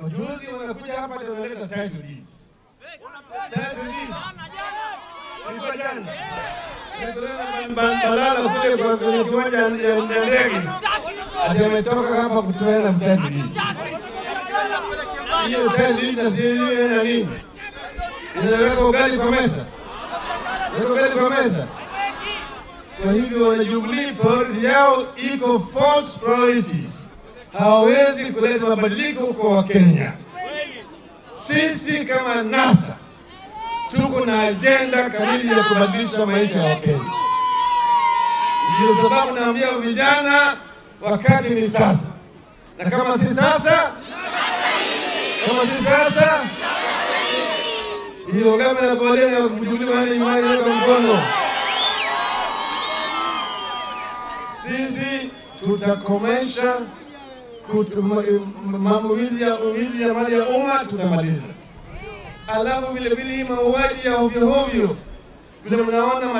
Wajuzi wanakuja hapa wanaleta title deeds. Title deeds. Sikuwa jana. Balala kule kwa kwenye kiwanja ya ndege. Ati ametoka hapa kutoa na title deeds. Hiyo title deeds sio na nini? Inaweka ugali kwa meza. Ugali kwa meza. Kwa hivyo wanajubilee priority yao iko false priorities. Hawezi kuleta mabadiliko kwa Wakenya. Sisi kama NASA tuko na agenda kamili ya kubadilisha maisha ya Wakenya. Ndio sababu naambia vijana wakati ni sasa. Na kama si sasa, hiyo kama na bole na kujuliwa hadi imani kwa mkono. Sisi tutakomesha wizi ya mali ya umma tutamaliza. Alafu vile vile mauaji ya ovyo ovyo vile mnaona